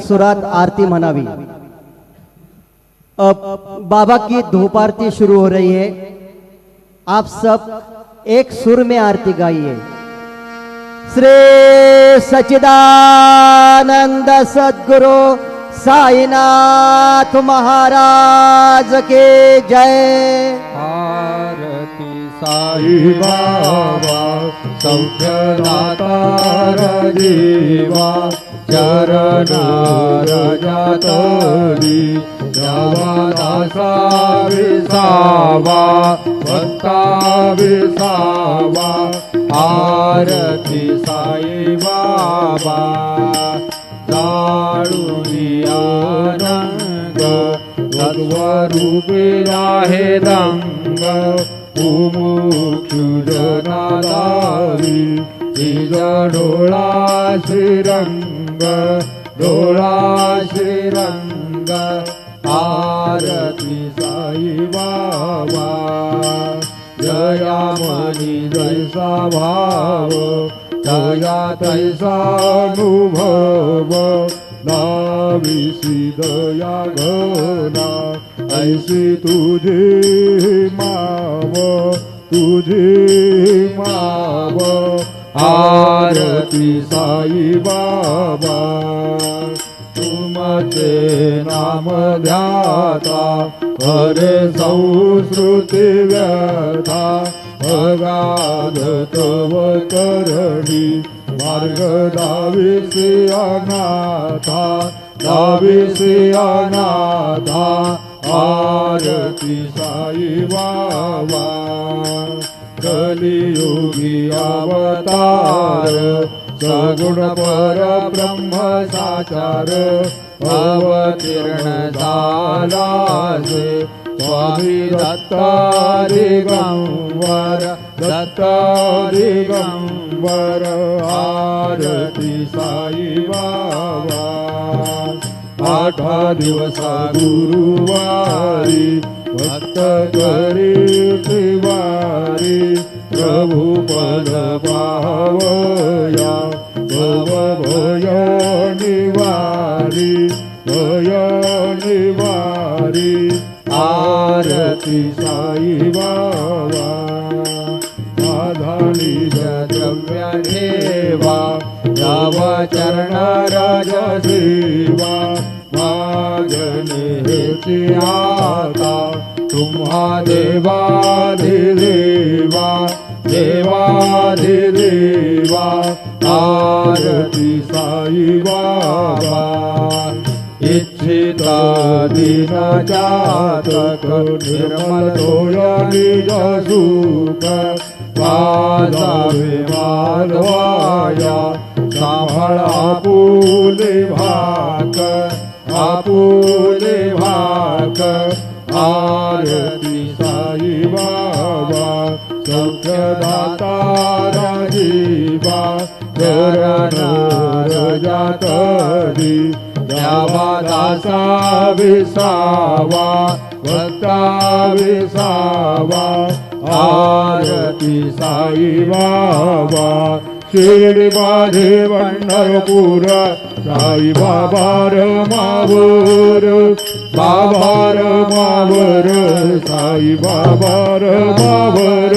सुरात आरती मनावी। अब बाबा की धूप आरती शुरू हो रही है। आप सब एक सुर में आरती गाइए। श्री सच्चिदानंद सद्गुरु साईनाथ महाराज के जय। आरती साई बाबा सौख्यदाता जीवा चरण रजतरी जवादासा विसावा भक्ता विसावा। आरती साई बाबा जाळुनिया रंग तत्वरूपी आहे रंग मुमुक्षुजनादारी निज डोळा श्रीरंग डोळा श्रीरंग। आरती साई बाबा जया मनी जैसा भाव दया तैसा अनुभव नाविसी दया घना ऐसी तुझे माव तुझे माव। आरती साई बाबा तुमचे नाम ध्याता हरे संस्कृती व्यथा अगाध तव करणी मार्ग दाविसी अनाथा दाविसी अनाथा। आरती साई बाबा कलियुगी अवतार सगुण पर ब्रह्म साचार अवतीर्ण झाला से स्वामी दत्ता दिगंबर दत्ता दिगंबर। आरती साई बाबा 8 दिवसा गुरुवारी भक्त करी त्रिवारी प्रभु पद पावया भव भय निवारी भय निवारी। आरती साई बाबा आधानी द्रव्य ठेवा याव चरण राज सेवा मागणे हेची आता तुम्हा देवाधिदेवा देवाधिदेवा। आरती साई बाबा इच्छिता दीन जातक निर्मल होय निज सुख वाजावे मालवाया सांभाळ आपुले भाक आपुले भाक। आरती साई बाबा सौख्यदाता राजीवा चरण रजतरी द्यावादासा विसावा भक्ता विसावा। आरती साई बाबा शिर्डी माझे पंढरपूर साई बाबा रमावर बाबा रमावर साई बाबा रमावर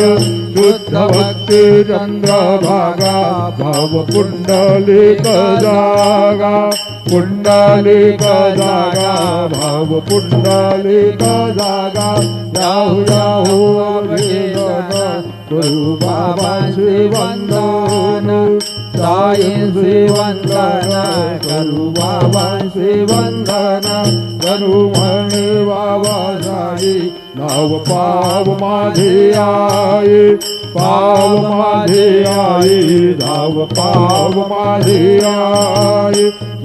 शुद्ध भक्ती चंद्रभागा भाव पुंडलिक जागा पुंडलिक जागा भाव पुंडलिक जागा। राहू राहू अभिषेक गुरु बाबा श्री वंदन साई श्री वंदन गुरु बाबा श्री वंदन गुरु म्हणे बाबा साई नाव पाव माझे आई पाव माझे आई धाव पाव माझे आई।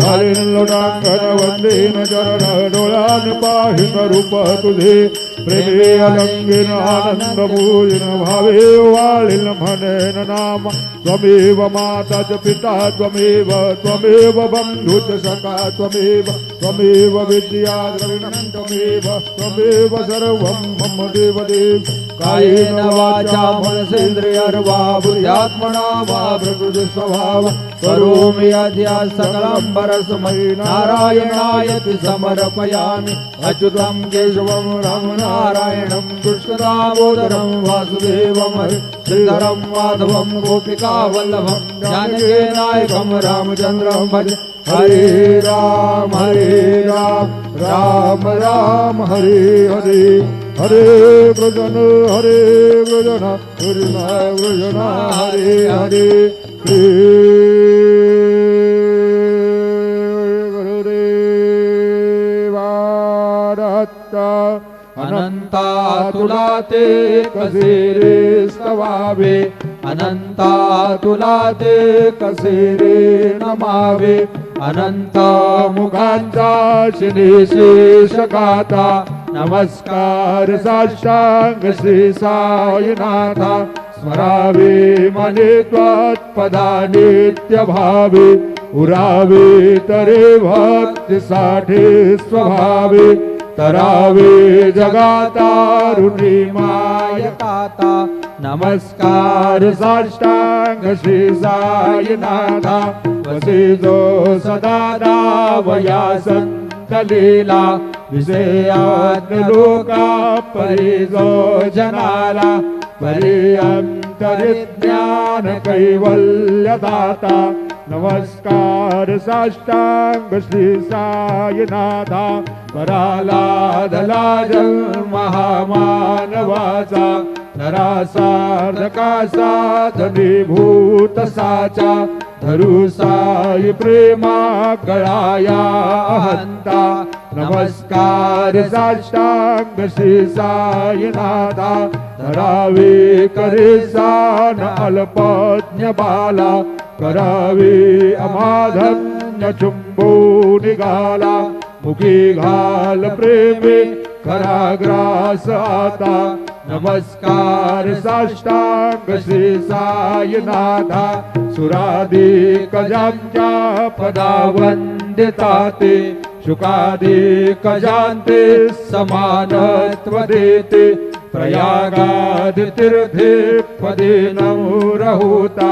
हरिण लोटांगण वंदेन चरण डोळ्यान पाहिन रूप तुझे प्रेमे अलंगिन आनंद पूजन भावे वाळील म्हणेन नाम त्वमेव माता च पिता त्वमेव त्वमेव बंधुच सखा त्वमेव त्वमेव विद्या द्रविणं त्वमेव त्वमेव सर्वं मम देवदेव कायेन वाचा मनसेन्द्रियर्वा बुद्ध्यात्मना वा प्रकृति स्वभाव करोमि अद्य सकलं परस्मै नारायणायति समर्पयामि अच्युतं केशवं रामनारायणं कृष्णदामोदरं वासुदेवं श्रीधरं माधवं गोपिकावल्लभं जानकीनायकं रामचन्द्रं भज हरे राम राम राम हरे हरे हरे कृष्ण कृष्ण हरे हरे गुरुदेवादत्त अनंता तुला ते कसे रे स्तवावे अनंता तुला ते कसे रे नमावे अनंत मुखांचा शेष गाता नमस्कार साष्टांग श्री साईनाथा स्मरावे मने त्वत्पदा नित्य भावे उरावे तरे भक्ति साठे स्वभावे तरावे जगातारुणी मायकाता नमस्कार साष्टांग श्री साईनाथा वसे जो सदा दावया संत लीला विषयात्मलोका परिजो जनाला परिअंतरिज्ञान कैवल्यदाता नमस्कार साष्टांग श्री साईनाथा परालाधला जन्म महामानवाचा नरासार्धका साधनीभूत साचा धरू साई प्रेमा गळाया अहंता नमस्कार साष्टांग श्री साईनाथा धरावे करे सान अल्पज्ञ बाला करावे अमाधन्य चुंबो निघाला मुखी घाल प्रेमे खरा ग्रास आता नमस्कार साष्टांग श्री साईनाथा सुराधिक ज्यांच्या पदा वंदिताते शुकाधिक जांते समानत्व देते प्रयागाद तीर्थे पदे नमोरहुता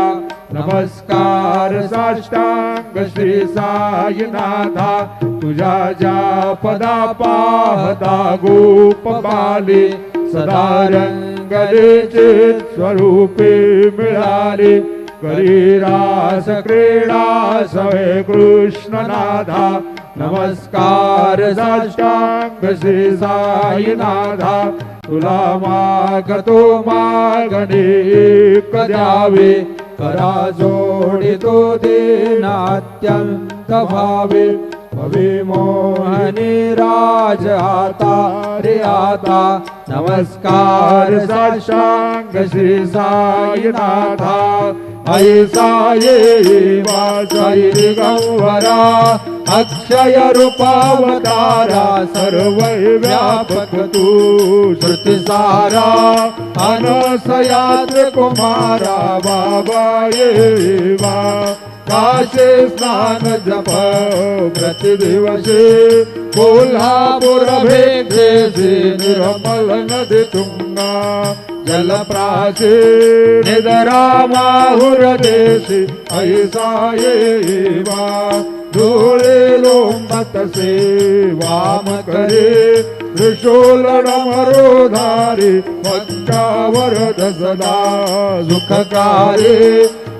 नमस्कार साष्टांग श्री साईनाथा तुझ्या ज्या पदा पाहता गोप बाले सदा रंगलेचे स्वरूपे मिळाले करी रास क्रीडा सवे कृष्णनाथा नमस्कार साष्टांग श्री साईनाथा तुला मागतो मागणे एक द्यावे करा जोडितो देनात्यंत भावे भवे मोहनी राज आता रे आता नमस्कार साष्टांग श्री साईनाथा ऐसा ये वासाई दिगंबरा अक्षय रूपावतारा सर्व व्यापक तू श्रुति सारा अनसयात्र कुमारा बाबा ये वा काशे स्नान जप प्रतिदिवसे कोल्हापुर भेटे निर्मल नदी तुंगा जलप्राचे निदरा माहुर देशी ऐसा ये वा धूळे लोंबत से वाम करे त्रिशूल डमरो धारे पंचावर दसदा सुखकारे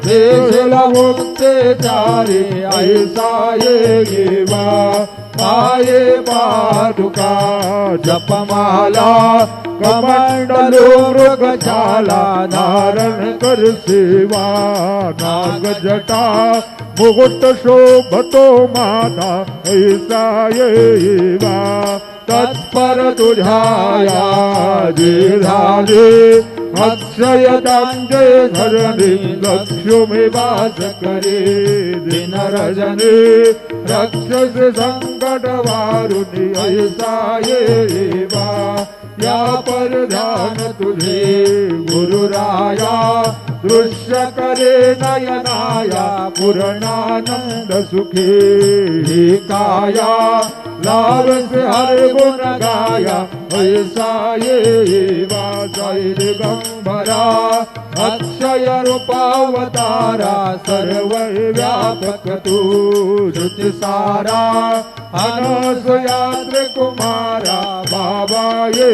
देशला मुक्ते चारे ऐसा ये वा पाये पादुका जपमाला कमंडलो मृगशाला धारण कर सेवा नाग जटा मुकुट शोभतो माता ऐसा ये वा तत्पर तुझाया जे झाले अक्षय तांजे धरणी लक्ष्मी वास करे दिन रजनी रक्षस संकट वारुणी ऐसा ये वा या पर ध्यान तुझे गुरुराया दृश्यकरे नयनाया पूर्णानंद सुखे काया लाभ से हर गुण गाया ऐसा ये वासाई दिगंबरा अक्षय रूपावतारा सर्व व्यापक तू श्रुति सारा अनसयात्र कुमारा बाबा ये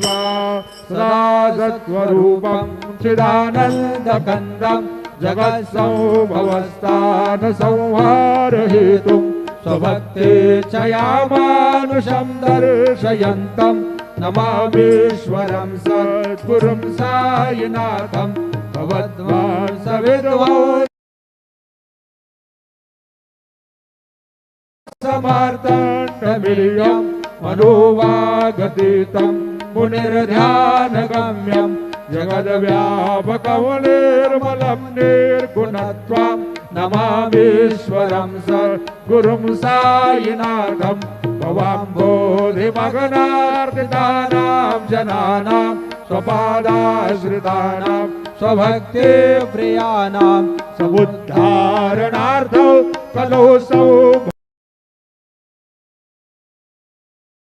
वा सदासत्वरूपं चिदानंद कंदं जगत्संभवस्थान संहार हेतुं स्वभक्ते चयामानुषं दर्शयन्तं नमामीश्वरं सद्गुरुं साईनाथं भगवद्वांसविद्वान् समार्तण्डमिलियं मनोवागतीतं मुनिर्ध्यानगम्यं जगद्व्यापकं निर्मलं निर्गुणत्वं नमामीश्वरं सद्गुरुं साईनाथं भवाम्बोधिमगनार्दितानां जनानां स्वपादाश्रितानां स्वभक्ति प्रियाणां समुद्धारणार्थं कलौ सौ